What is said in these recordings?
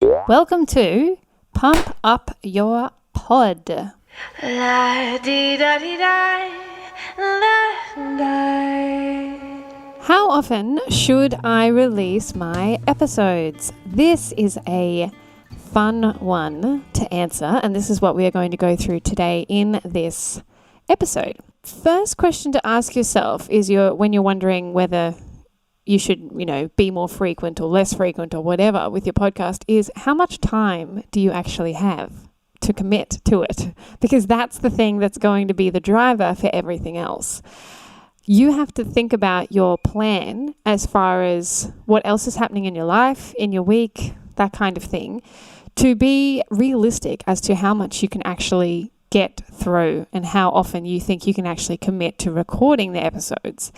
Welcome to Pump Up Your Pod. La dee da dee da, la da. How often should I release my episodes? This is a fun one to answer, and this is what we are going to go through today in this episode. First question to ask yourself is when you're wondering whether you should, be more frequent or less frequent or whatever with your podcast is how much time do you actually have to commit to it? Because that's the thing that's going to be the driver for everything else. You have to think about your plan as far as what else is happening in your life, in your week, that kind of thing, to be realistic as to how much you can actually get through and how often you think you can actually commit to recording the episodes.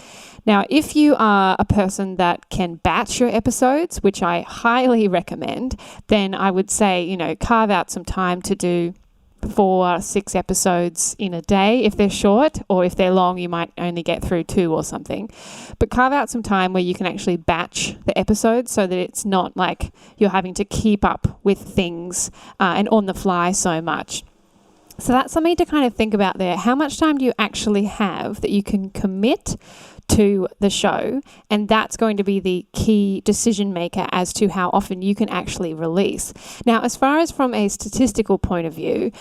Now, if you are a person that can batch your episodes, which I highly recommend, then I would say, carve out some time to do 4 or 6 episodes in a day if they're short, or if they're long, you might only get through 2 or something. But carve out some time where you can actually batch the episodes so that it's not like you're having to keep up with things and on the fly so much. So that's something to kind of think about there. How much time do you actually have that you can commit to the show? And that's going to be the key decision maker as to how often you can actually release. Now, as far as from a statistical point of view,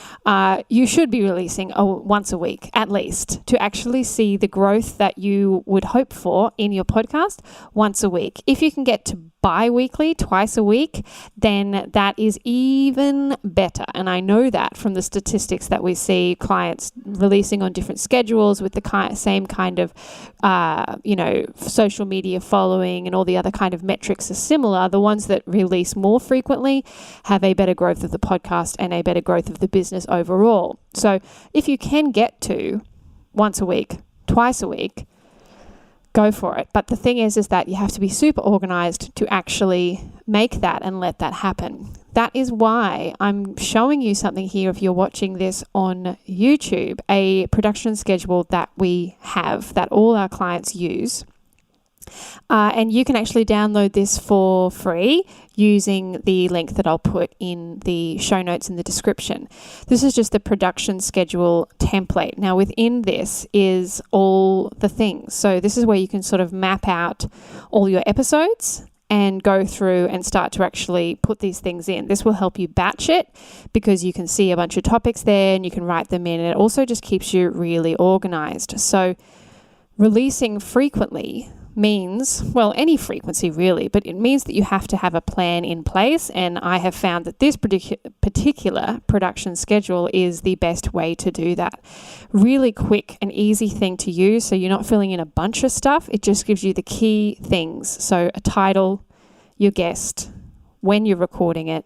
you should be releasing once a week at least to actually see the growth that you would hope for in your podcast once a week. If you can get to bi-weekly, twice a week, then that is even better. And I know that from the statistics that we see clients releasing on different schedules with the same kind of, social media following and all the other kind of metrics are similar. The ones that release more frequently have a better growth of the podcast and a better growth of the business overall. So if you can get to once a week, twice a week, go for it. But the thing is that you have to be super organized to actually make that and let that happen. That is why I'm showing you something here, if you're watching this on YouTube, a production schedule that we have, that all our clients use. And you can actually download this for free using the link that I'll put in the show notes in the description. This is just the production schedule template. Now, within this is all the things. So this is where you can sort of map out all your episodes and go through and start to actually put these things in. This will help you batch it because you can see a bunch of topics there and you can write them in. And it also just keeps you really organized. So releasing frequently means, well, any frequency really, but it means that you have to have a plan in place. And I have found that this particular production schedule is the best way to do that. Really quick and easy thing to use, so you're not filling in a bunch of stuff. It just gives you the key things. So a title, your guest, when you're recording it,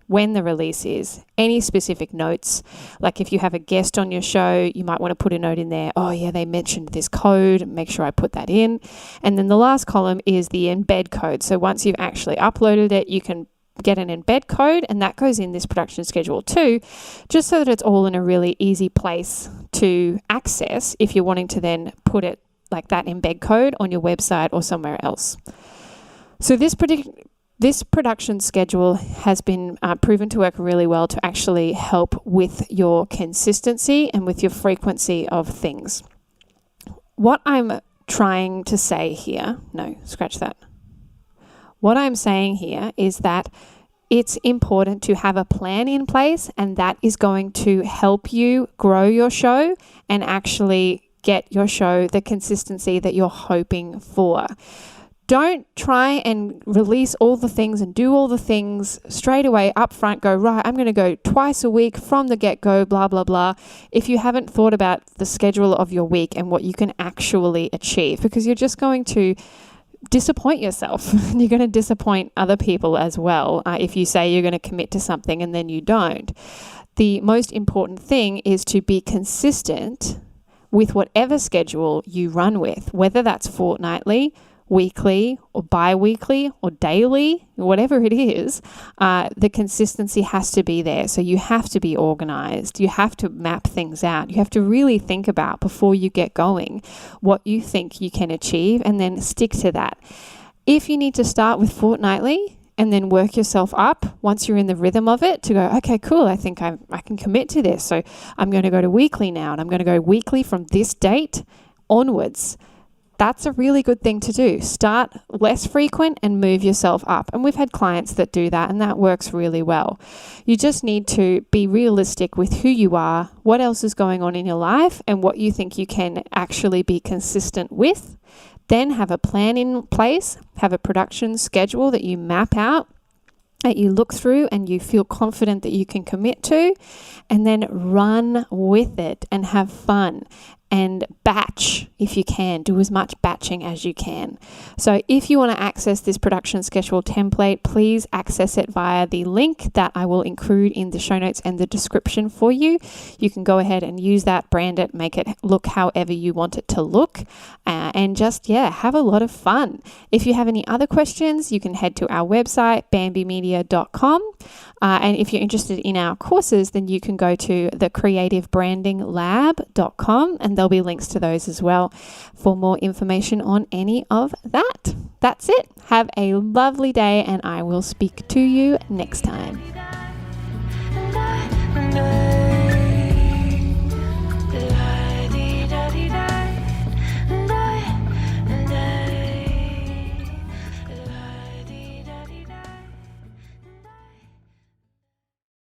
when the release is, any specific notes. Like if you have a guest on your show, you might want to put a note in there. Oh yeah, they mentioned this code. Make sure I put that in. And then the last column is the embed code. So once you've actually uploaded it, you can get an embed code, and that goes in this production schedule too, just so that it's all in a really easy place to access if you're wanting to then put it like that embed code on your website or somewhere else. So this production schedule has been proven to work really well to actually help with your consistency and with your frequency of things. What I'm trying to say here, What I'm saying here is that it's important to have a plan in place, and that is going to help you grow your show and actually get your show the consistency that you're hoping for. Don't try and release all the things and do all the things straight away up front. Go, right, I'm going to go twice a week from the get-go, blah, blah, blah. If you haven't thought about the schedule of your week and what you can actually achieve, because you're just going to disappoint yourself. You're going to disappoint other people as well if you say you're going to commit to something and then you don't. The most important thing is to be consistent with whatever schedule you run with, whether that's fortnightly, weekly or bi-weekly or daily, whatever it is, the consistency has to be there. So you have to be organized. You have to map things out. You have to really think about before you get going what you think you can achieve and then stick to that. If you need to start with fortnightly and then work yourself up once you're in the rhythm of it to go, okay, cool, I think I can commit to this. So I'm going to go to weekly now, and I'm going to go weekly from this date onwards. That's a really good thing to do. Start less frequent and move yourself up. And we've had clients that do that, and that works really well. You just need to be realistic with who you are, what else is going on in your life, and what you think you can actually be consistent with. Then have a plan in place, have a production schedule that you map out, that you look through and you feel confident that you can commit to, and then run with it and have fun. And batch if you can. Do as much batching as you can. So if you want to access this production schedule template, please access it via the link that I will include in the show notes and the description for you. You can go ahead and use that, brand it, make it look however you want it to look, and just, have a lot of fun. If you have any other questions, you can head to our website, bambimedia.com. And if you're interested in our courses, then you can go to thecreativebrandinglab.com, and there'll be links to those as well for more information on any of that. That's it. Have a lovely day, and I will speak to you next time.